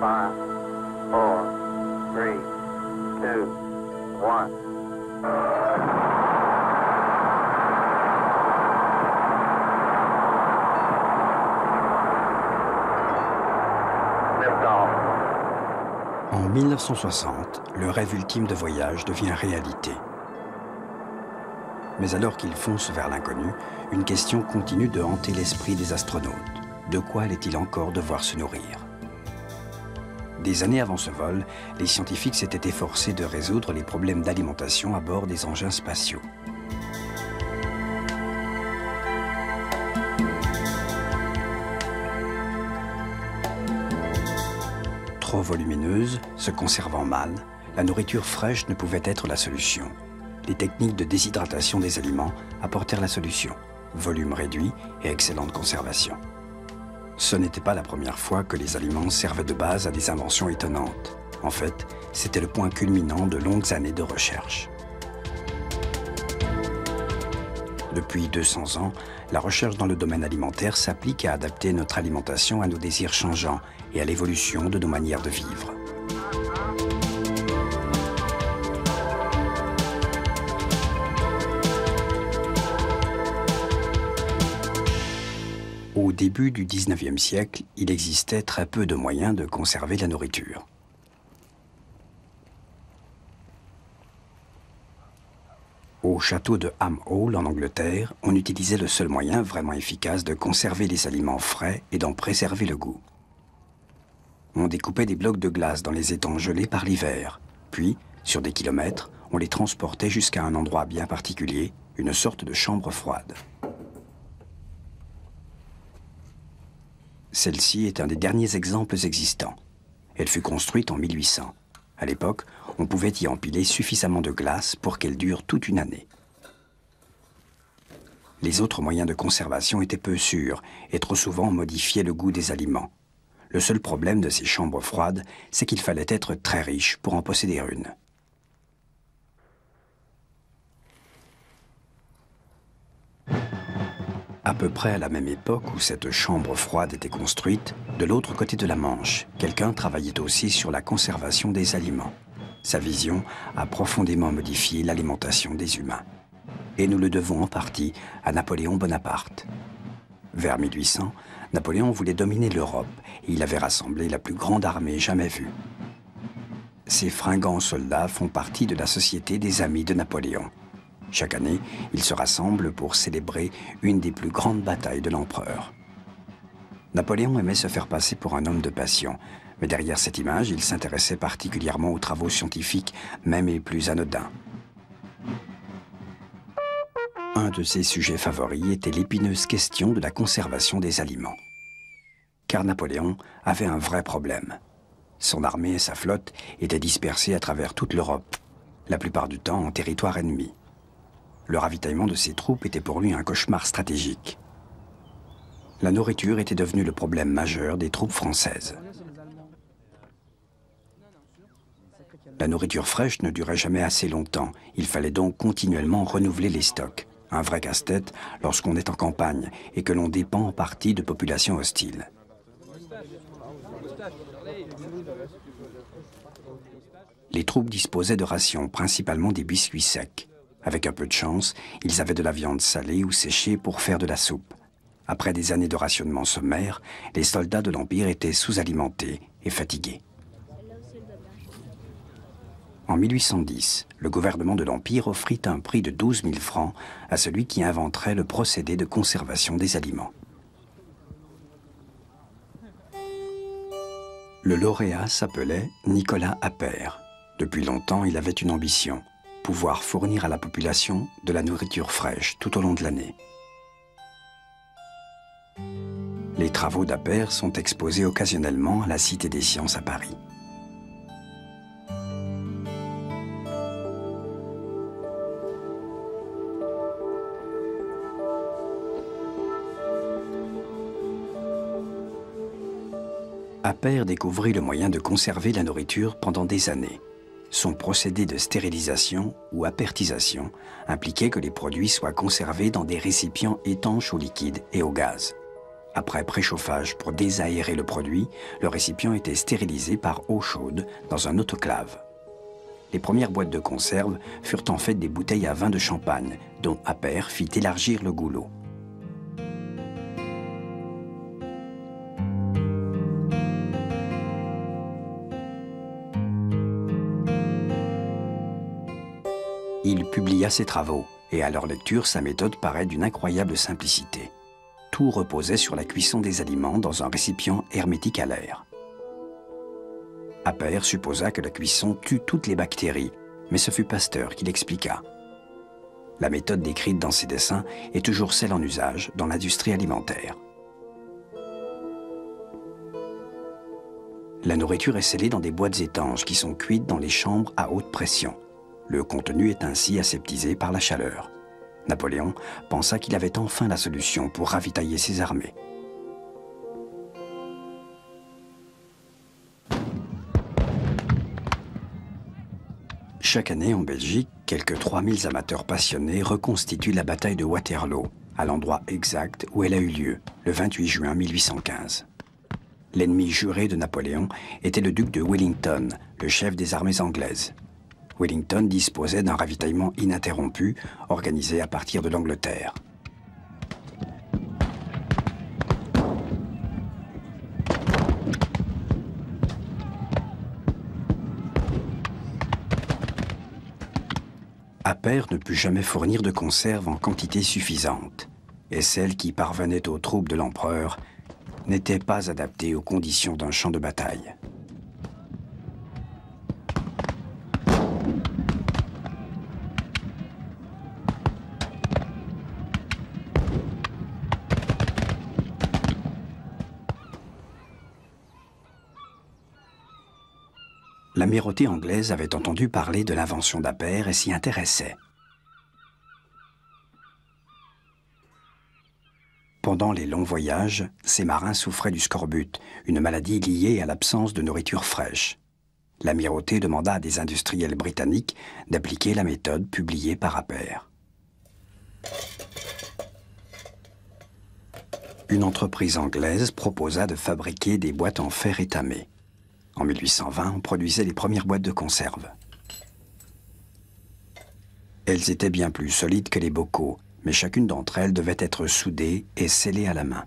5, 4, 3, 2, 1. En 1960, le rêve ultime de voyage devient réalité. Mais alors qu'ils foncent vers l'inconnu, une question continue de hanter l'esprit des astronautes. De quoi allait-il encore devoir se nourrir? Des années avant ce vol, les scientifiques s'étaient efforcés de résoudre les problèmes d'alimentation à bord des engins spatiaux. Trop volumineuse, se conservant mal, la nourriture fraîche ne pouvait être la solution. Les techniques de déshydratation des aliments apportèrent la solution. Volume réduit et excellente conservation. Ce n'était pas la première fois que les aliments servaient de base à des inventions étonnantes. En fait, c'était le point culminant de longues années de recherche. Depuis 200 ans, la recherche dans le domaine alimentaire s'applique à adapter notre alimentation à nos désirs changeants et à l'évolution de nos manières de vivre. Au début du XIXe siècle, il existait très peu de moyens de conserver la nourriture. Au château de Ham Hall, en Angleterre, on utilisait le seul moyen vraiment efficace de conserver les aliments frais et d'en préserver le goût. On découpait des blocs de glace dans les étangs gelés par l'hiver, puis, sur des kilomètres, on les transportait jusqu'à un endroit bien particulier, une sorte de chambre froide. Celle-ci est un des derniers exemples existants. Elle fut construite en 1800. À l'époque, on pouvait y empiler suffisamment de glace pour qu'elle dure toute une année. Les autres moyens de conservation étaient peu sûrs et trop souvent modifiaient le goût des aliments. Le seul problème de ces chambres froides, c'est qu'il fallait être très riche pour en posséder une. À peu près à la même époque où cette chambre froide était construite, de l'autre côté de la Manche, quelqu'un travaillait aussi sur la conservation des aliments. Sa vision a profondément modifié l'alimentation des humains. Et nous le devons en partie à Napoléon Bonaparte. Vers 1800, Napoléon voulait dominer l'Europe et il avait rassemblé la plus grande armée jamais vue. Ces fringants soldats font partie de la Société des Amis de Napoléon. Chaque année, ils se rassemblent pour célébrer une des plus grandes batailles de l'empereur. Napoléon aimait se faire passer pour un homme de passion, mais derrière cette image, il s'intéressait particulièrement aux travaux scientifiques, même les plus anodins. Un de ses sujets favoris était l'épineuse question de la conservation des aliments. Car Napoléon avait un vrai problème. Son armée et sa flotte étaient dispersées à travers toute l'Europe, la plupart du temps en territoire ennemi. Le ravitaillement de ses troupes était pour lui un cauchemar stratégique. La nourriture était devenue le problème majeur des troupes françaises. La nourriture fraîche ne durait jamais assez longtemps. Il fallait donc continuellement renouveler les stocks. Un vrai casse-tête lorsqu'on est en campagne et que l'on dépend en partie de populations hostiles. Les troupes disposaient de rations, principalement des biscuits secs. Avec un peu de chance, ils avaient de la viande salée ou séchée pour faire de la soupe. Après des années de rationnement sommaire, les soldats de l'Empire étaient sous-alimentés et fatigués. En 1810, le gouvernement de l'Empire offrit un prix de 12 000 francs à celui qui inventerait le procédé de conservation des aliments. Le lauréat s'appelait Nicolas Appert. Depuis longtemps, il avait une ambition. Pouvoir fournir à la population de la nourriture fraîche tout au long de l'année. Les travaux d'Appert sont exposés occasionnellement à la Cité des Sciences à Paris. Appert découvrit le moyen de conserver la nourriture pendant des années. Son procédé de stérilisation ou appertisation impliquait que les produits soient conservés dans des récipients étanches au liquide et au gaz. Après préchauffage pour désaérer le produit, le récipient était stérilisé par eau chaude dans un autoclave. Les premières boîtes de conserve furent en fait des bouteilles à vin de champagne, dont Appert fit élargir le goulot. Il publia ses travaux, et à leur lecture, sa méthode paraît d'une incroyable simplicité. Tout reposait sur la cuisson des aliments dans un récipient hermétique à l'air. Appert supposa que la cuisson tue toutes les bactéries, mais ce fut Pasteur qui l'expliqua. La méthode décrite dans ses dessins est toujours celle en usage dans l'industrie alimentaire. La nourriture est scellée dans des boîtes étanches qui sont cuites dans les chambres à haute pression. Le contenu est ainsi aseptisé par la chaleur. Napoléon pensa qu'il avait enfin la solution pour ravitailler ses armées. Chaque année en Belgique, quelques 3000 amateurs passionnés reconstituent la bataille de Waterloo, à l'endroit exact où elle a eu lieu, le 28 juin 1815. L'ennemi juré de Napoléon était le duc de Wellington, le chef des armées anglaises. Wellington disposait d'un ravitaillement ininterrompu, organisé à partir de l'Angleterre. Appert ne put jamais fournir de conserve en quantité suffisante, et celles qui parvenaient aux troupes de l'empereur n'étaient pas adaptées aux conditions d'un champ de bataille. L'amirauté anglaise avait entendu parler de l'invention d'Appert et s'y intéressait. Pendant les longs voyages, ces marins souffraient du scorbut, une maladie liée à l'absence de nourriture fraîche. L'amirauté demanda à des industriels britanniques d'appliquer la méthode publiée par Appert. Une entreprise anglaise proposa de fabriquer des boîtes en fer étamé. En 1820, on produisait les premières boîtes de conserve. Elles étaient bien plus solides que les bocaux, mais chacune d'entre elles devait être soudée et scellée à la main.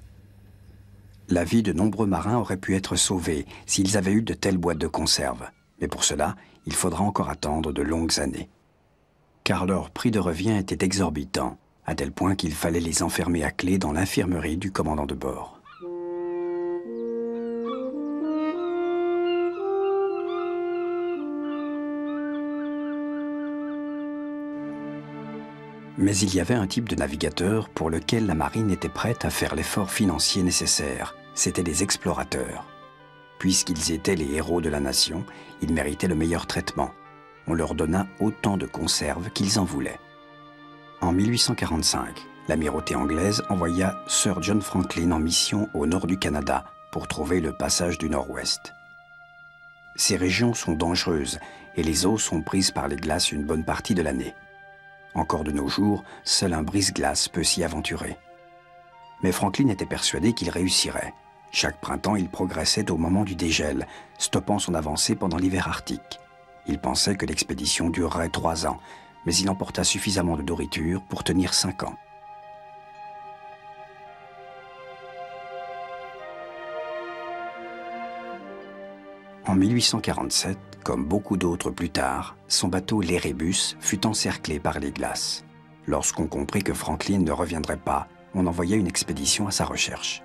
La vie de nombreux marins aurait pu être sauvée s'ils avaient eu de telles boîtes de conserve, mais pour cela, il faudra encore attendre de longues années. Car leur prix de revient était exorbitant, à tel point qu'il fallait les enfermer à clé dans l'infirmerie du commandant de bord. Mais il y avait un type de navigateur pour lequel la marine était prête à faire l'effort financier nécessaire. C'étaient les explorateurs. Puisqu'ils étaient les héros de la nation, ils méritaient le meilleur traitement. On leur donna autant de conserves qu'ils en voulaient. En 1845, l'amirauté anglaise envoya Sir John Franklin en mission au nord du Canada pour trouver le passage du Nord-Ouest. Ces régions sont dangereuses et les eaux sont prises par les glaces une bonne partie de l'année. Encore de nos jours, seul un brise-glace peut s'y aventurer. Mais Franklin était persuadé qu'il réussirait. Chaque printemps, il progressait au moment du dégel, stoppant son avancée pendant l'hiver arctique. Il pensait que l'expédition durerait 3 ans, mais il emporta suffisamment de nourriture pour tenir 5 ans. En 1847, comme beaucoup d'autres plus tard, son bateau l'Erebus fut encerclé par les glaces. Lorsqu'on comprit que Franklin ne reviendrait pas, on envoya une expédition à sa recherche.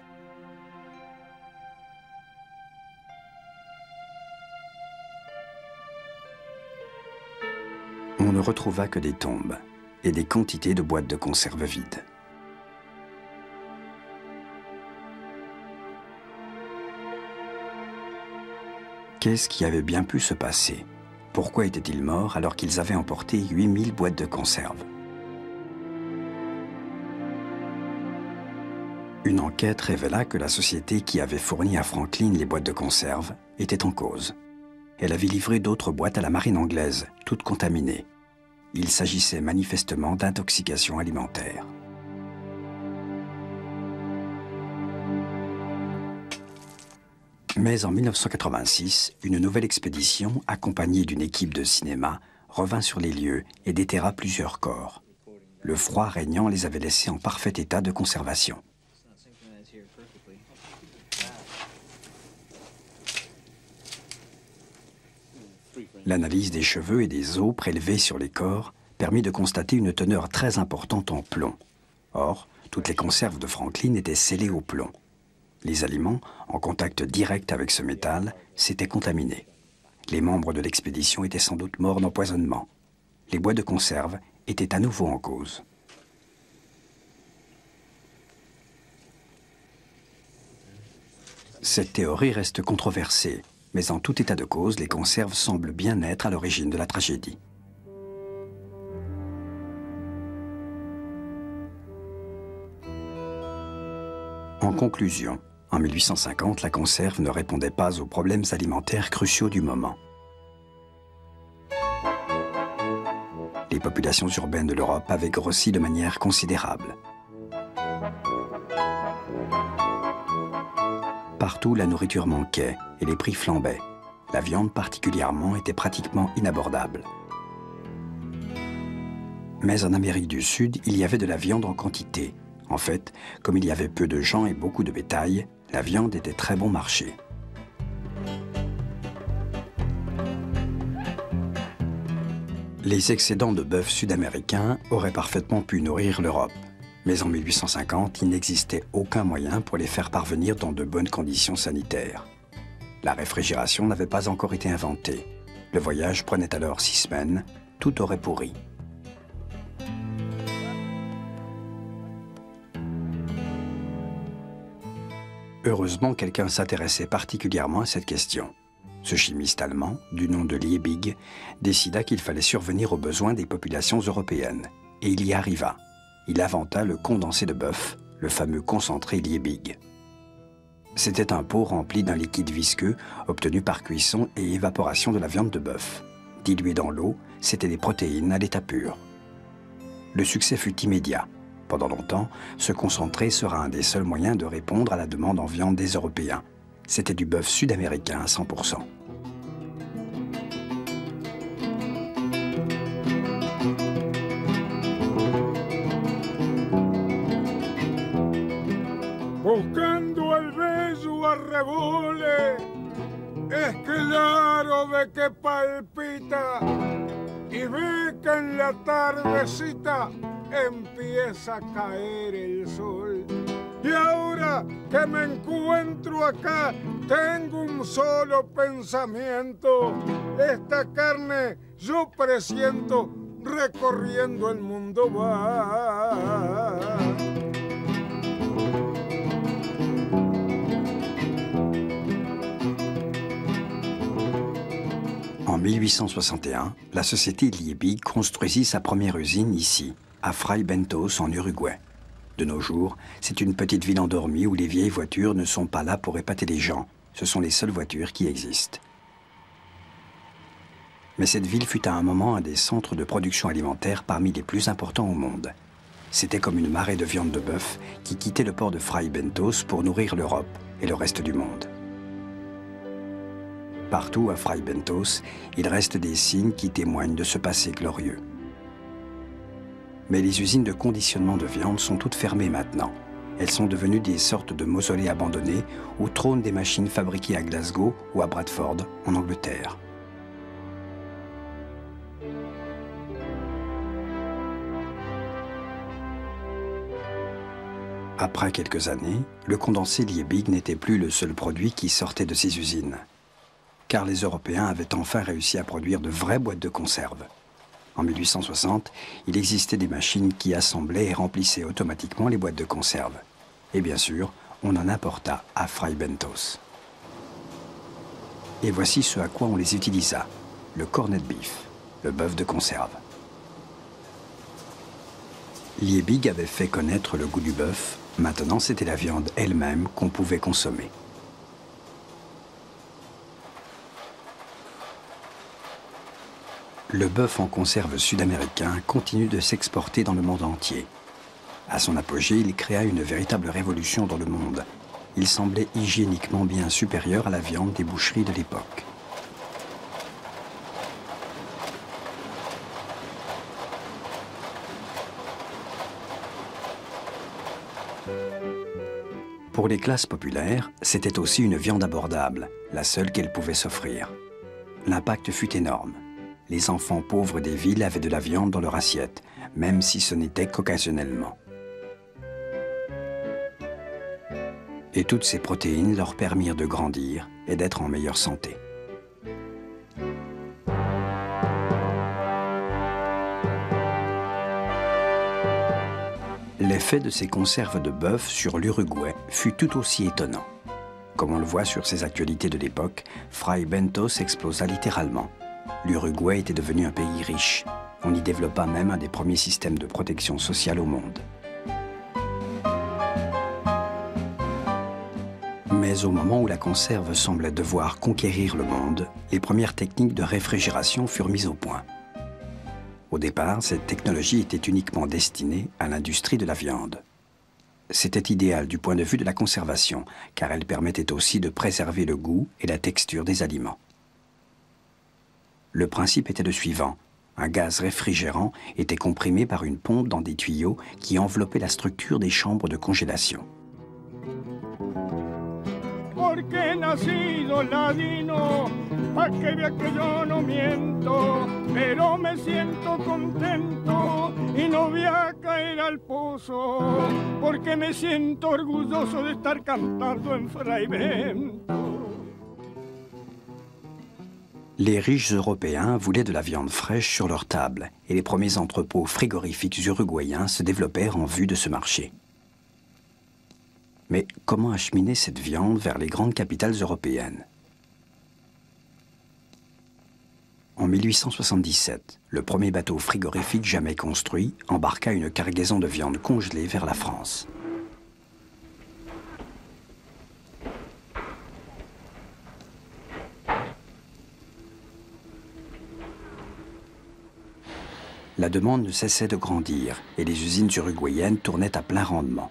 On ne retrouva que des tombes et des quantités de boîtes de conserve vides. Qu'est-ce qui avait bien pu se passer? Pourquoi étaient-ils morts alors qu'ils avaient emporté 8000 boîtes de conserve? Une enquête révéla que la société qui avait fourni à Franklin les boîtes de conserve était en cause. Elle avait livré d'autres boîtes à la marine anglaise, toutes contaminées. Il s'agissait manifestement d'intoxication alimentaire. Mais en 1986, une nouvelle expédition, accompagnée d'une équipe de cinéma, revint sur les lieux et déterra plusieurs corps. Le froid régnant les avait laissés en parfait état de conservation. L'analyse des cheveux et des os prélevés sur les corps permit de constater une teneur très importante en plomb. Or, toutes les conserves de Franklin étaient scellées au plomb. Les aliments, en contact direct avec ce métal, s'étaient contaminés. Les membres de l'expédition étaient sans doute morts d'empoisonnement. Les boîtes de conserve étaient à nouveau en cause. Cette théorie reste controversée, mais en tout état de cause, les conserves semblent bien être à l'origine de la tragédie. En conclusion, en 1850, la conserve ne répondait pas aux problèmes alimentaires cruciaux du moment. Les populations urbaines de l'Europe avaient grossi de manière considérable. Partout, la nourriture manquait et les prix flambaient. La viande particulièrement était pratiquement inabordable. Mais en Amérique du Sud, il y avait de la viande en quantité. En fait, comme il y avait peu de gens et beaucoup de bétail, la viande était très bon marché. Les excédents de bœuf sud-américains auraient parfaitement pu nourrir l'Europe. Mais en 1850, il n'existait aucun moyen pour les faire parvenir dans de bonnes conditions sanitaires. La réfrigération n'avait pas encore été inventée. Le voyage prenait alors 6 semaines, tout aurait pourri. Heureusement, quelqu'un s'intéressait particulièrement à cette question. Ce chimiste allemand, du nom de Liebig, décida qu'il fallait survenir aux besoins des populations européennes. Et il y arriva. Il inventa le condensé de bœuf, le fameux concentré Liebig. C'était un pot rempli d'un liquide visqueux obtenu par cuisson et évaporation de la viande de bœuf. Dilué dans l'eau, c'était des protéines à l'état pur. Le succès fut immédiat. Pendant longtemps, ce concentré sera un des seuls moyens de répondre à la demande en viande des Européens. C'était du bœuf sud-américain à 100%. Buscando el beso arrebole, es claro de que palpita y ve que en la tardecita empieza a caer el sol. Y ahora que me encuentro acá, tengo un solo pensamiento. Esta carne yo presiento recorriendo el mundo va. En 1861, la société Liebig construisit sa première usine ici, à Fray Bentos, en Uruguay. De nos jours, c'est une petite ville endormie où les vieilles voitures ne sont pas là pour épater les gens. Ce sont les seules voitures qui existent. Mais cette ville fut à un moment un des centres de production alimentaire parmi les plus importants au monde. C'était comme une marée de viande de bœuf qui quittait le port de Fray Bentos pour nourrir l'Europe et le reste du monde. Partout à Fray Bentos, il reste des signes qui témoignent de ce passé glorieux. Mais les usines de conditionnement de viande sont toutes fermées maintenant. Elles sont devenues des sortes de mausolées abandonnés où trônent des machines fabriquées à Glasgow ou à Bradford, en Angleterre. Après quelques années, le condensé Liebig n'était plus le seul produit qui sortait de ces usines. Car les Européens avaient enfin réussi à produire de vraies boîtes de conserve. En 1860, il existait des machines qui assemblaient et remplissaient automatiquement les boîtes de conserve. Et bien sûr, on en importa à Fray Bentos. Et voici ce à quoi on les utilisa, le corned beef, le bœuf de conserve. Liebig avait fait connaître le goût du bœuf, maintenant c'était la viande elle-même qu'on pouvait consommer. Le bœuf en conserve sud-américain continue de s'exporter dans le monde entier. À son apogée, il créa une véritable révolution dans le monde. il semblait hygiéniquement bien supérieur à la viande des boucheries de l'époque. Pour les classes populaires, c'était aussi une viande abordable, la seule qu'elles pouvaient s'offrir. L'impact fut énorme. Les enfants pauvres des villes avaient de la viande dans leur assiette, même si ce n'était qu'occasionnellement. Et toutes ces protéines leur permirent de grandir et d'être en meilleure santé. L'effet de ces conserves de bœuf sur l'Uruguay fut tout aussi étonnant. Comme on le voit sur ces actualités de l'époque, Fray Bentos explosa littéralement. L'Uruguay était devenu un pays riche. On y développa même un des premiers systèmes de protection sociale au monde. Mais au moment où la conserve semblait devoir conquérir le monde, les premières techniques de réfrigération furent mises au point. Au départ, cette technologie était uniquement destinée à l'industrie de la viande. C'était idéal du point de vue de la conservation, car elle permettait aussi de préserver le goût et la texture des aliments. Le principe était le suivant. Un gaz réfrigérant était comprimé par une pompe dans des tuyaux qui enveloppaient la structure des chambres de congélation. Porque he nacido ladino, pa' que vea que yo no miento, pero me siento contento y no voy a caer al pozo, porque me siento orgulloso de estar cantando en Fray Bento. Les riches Européens voulaient de la viande fraîche sur leur table et les premiers entrepôts frigorifiques uruguayens se développèrent en vue de ce marché. Mais comment acheminer cette viande vers les grandes capitales européennes? En 1877, le premier bateau frigorifique jamais construit embarqua une cargaison de viande congelée vers la France. La demande ne cessait de grandir et les usines uruguayennes tournaient à plein rendement.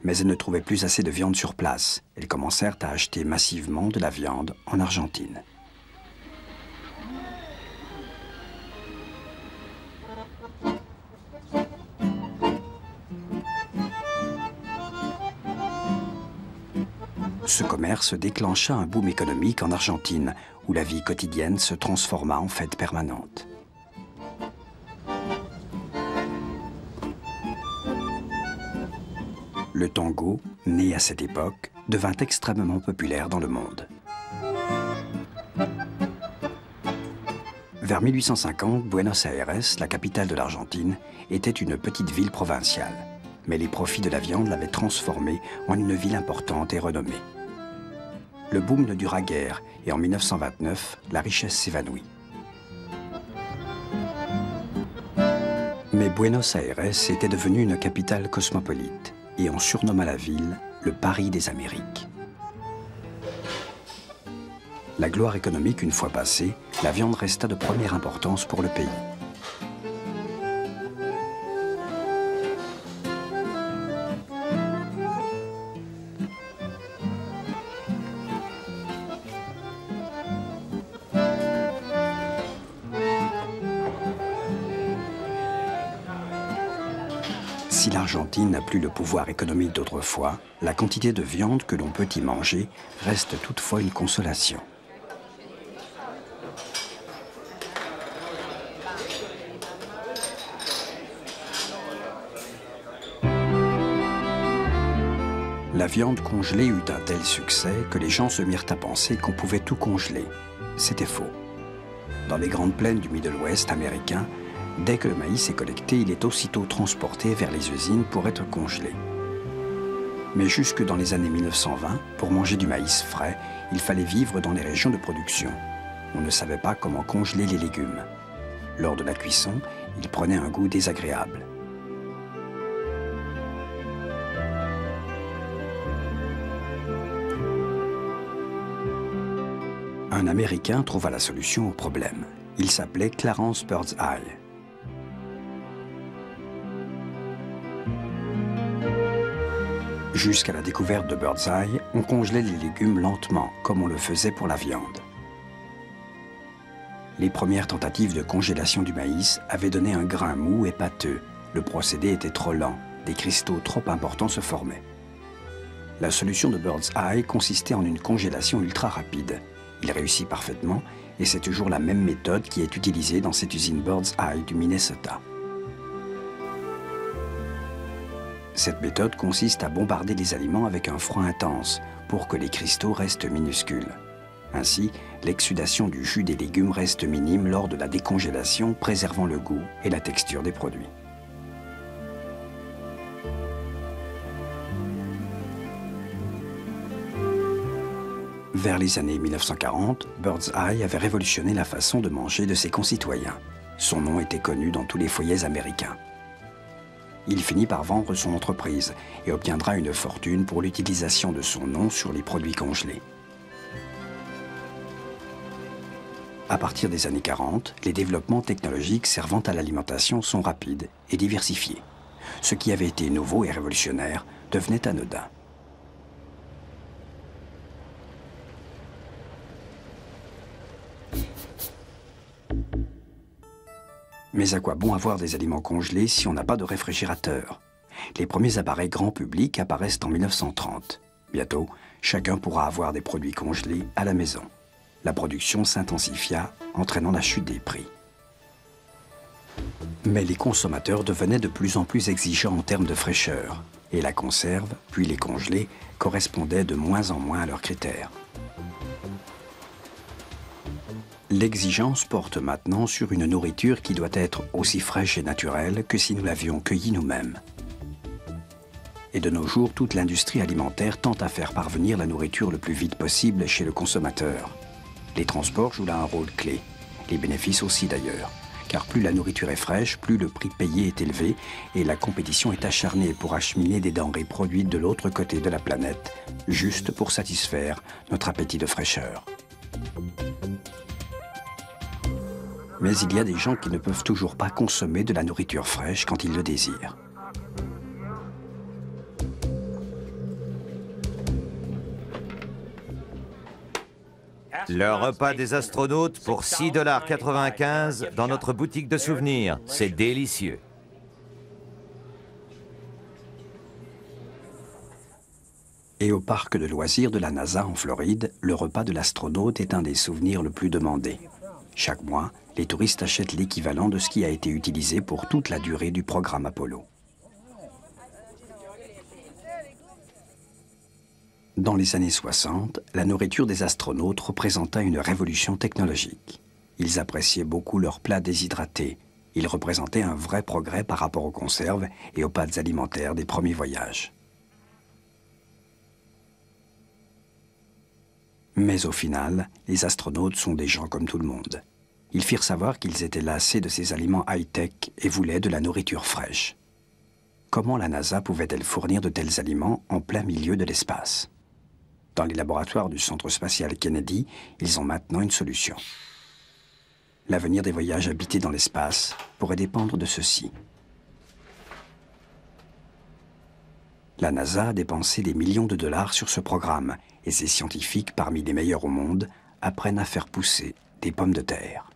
Mais elles ne trouvaient plus assez de viande sur place. Elles commencèrent à acheter massivement de la viande en Argentine. Ce commerce déclencha un boom économique en Argentine, où la vie quotidienne se transforma en fête permanente. Le tango, né à cette époque, devint extrêmement populaire dans le monde. Vers 1850, Buenos Aires, la capitale de l'Argentine, était une petite ville provinciale. Mais les profits de la viande l'avaient transformée en une ville importante et renommée. Le boom ne dura guère et en 1929, la richesse s'évanouit. Mais Buenos Aires était devenue une capitale cosmopolite. Et on surnomma la ville le Paris des Amériques. La gloire économique une fois passée, la viande resta de première importance pour le pays. Si l'Argentine n'a plus le pouvoir économique d'autrefois, la quantité de viande que l'on peut y manger reste toutefois une consolation. La viande congelée eut un tel succès que les gens se mirent à penser qu'on pouvait tout congeler. C'était faux. Dans les grandes plaines du Middle West américain, dès que le maïs est collecté, il est aussitôt transporté vers les usines pour être congelé. Mais jusque dans les années 1920, pour manger du maïs frais, il fallait vivre dans les régions de production. On ne savait pas comment congeler les légumes. Lors de la cuisson, il prenait un goût désagréable. Un Américain trouva la solution au problème. Il s'appelait Clarence Birdseye. Jusqu'à la découverte de Birdseye, on congelait les légumes lentement, comme on le faisait pour la viande. Les premières tentatives de congélation du maïs avaient donné un grain mou et pâteux. Le procédé était trop lent, des cristaux trop importants se formaient. La solution de Birdseye consistait en une congélation ultra rapide. Il réussit parfaitement et c'est toujours la même méthode qui est utilisée dans cette usine Birdseye du Minnesota. Cette méthode consiste à bombarder les aliments avec un froid intense pour que les cristaux restent minuscules. Ainsi, l'exsudation du jus des légumes reste minime lors de la décongélation, préservant le goût et la texture des produits. Vers les années 1940, Birdseye avait révolutionné la façon de manger de ses concitoyens. Son nom était connu dans tous les foyers américains. Il finit par vendre son entreprise et obtiendra une fortune pour l'utilisation de son nom sur les produits congelés. À partir des années 40, les développements technologiques servant à l'alimentation sont rapides et diversifiés. Ce qui avait été nouveau et révolutionnaire devenait anodin. Mais à quoi bon avoir des aliments congelés si on n'a pas de réfrigérateur? Les premiers appareils grand public apparaissent en 1930. Bientôt, chacun pourra avoir des produits congelés à la maison. La production s'intensifia, entraînant la chute des prix. Mais les consommateurs devenaient de plus en plus exigeants en termes de fraîcheur, et la conserve, puis les congelés, correspondaient de moins en moins à leurs critères. L'exigence porte maintenant sur une nourriture qui doit être aussi fraîche et naturelle que si nous l'avions cueillie nous-mêmes. Et de nos jours, toute l'industrie alimentaire tente à faire parvenir la nourriture le plus vite possible chez le consommateur. Les transports jouent là un rôle clé, les bénéfices aussi d'ailleurs, car plus la nourriture est fraîche, plus le prix payé est élevé et la compétition est acharnée pour acheminer des denrées produites de l'autre côté de la planète, juste pour satisfaire notre appétit de fraîcheur. Mais il y a des gens qui ne peuvent toujours pas consommer de la nourriture fraîche quand ils le désirent. Le repas des astronautes pour 6,95 $ dans notre boutique de souvenirs. C'est délicieux. Et au parc de loisirs de la NASA en Floride, le repas de l'astronaute est un des souvenirs le plus demandés. Chaque mois, les touristes achètent l'équivalent de ce qui a été utilisé pour toute la durée du programme Apollo. Dans les années 60, la nourriture des astronautes représenta une révolution technologique. Ils appréciaient beaucoup leurs plats déshydratés. Ils représentaient un vrai progrès par rapport aux conserves et aux pâtes alimentaires des premiers voyages. Mais au final, les astronautes sont des gens comme tout le monde. Ils firent savoir qu'ils étaient lassés de ces aliments high-tech et voulaient de la nourriture fraîche. Comment la NASA pouvait-elle fournir de tels aliments en plein milieu de l'espace? Dans les laboratoires du Centre spatial Kennedy, ils ont maintenant une solution. L'avenir des voyages habités dans l'espace pourrait dépendre de ceci. La NASA a dépensé des millions de dollars sur ce programme et ses scientifiques, parmi les meilleurs au monde, apprennent à faire pousser des pommes de terre.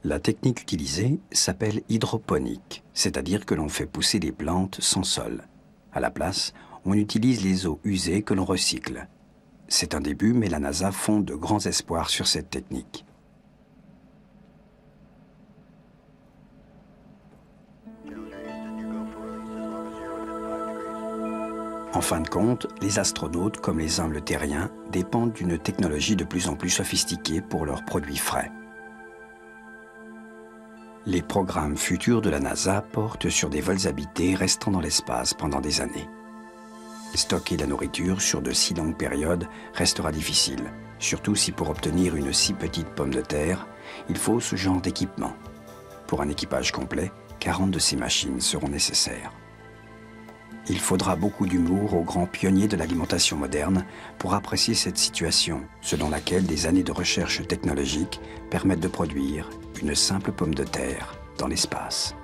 La technique utilisée s'appelle hydroponique, c'est-à-dire que l'on fait pousser des plantes sans sol. À la place, on utilise les eaux usées que l'on recycle. C'est un début, mais la NASA fonde de grands espoirs sur cette technique. En fin de compte, les astronautes, comme les humbles terriens, dépendent d'une technologie de plus en plus sophistiquée pour leurs produits frais. Les programmes futurs de la NASA portent sur des vols habités restant dans l'espace pendant des années. Stocker la nourriture sur de si longues périodes restera difficile, surtout si pour obtenir une si petite pomme de terre, il faut ce genre d'équipement. Pour un équipage complet, 40 de ces machines seront nécessaires. Il faudra beaucoup d'humour aux grands pionniers de l'alimentation moderne pour apprécier cette situation, selon laquelle des années de recherche technologique permettent de produire une simple pomme de terre dans l'espace.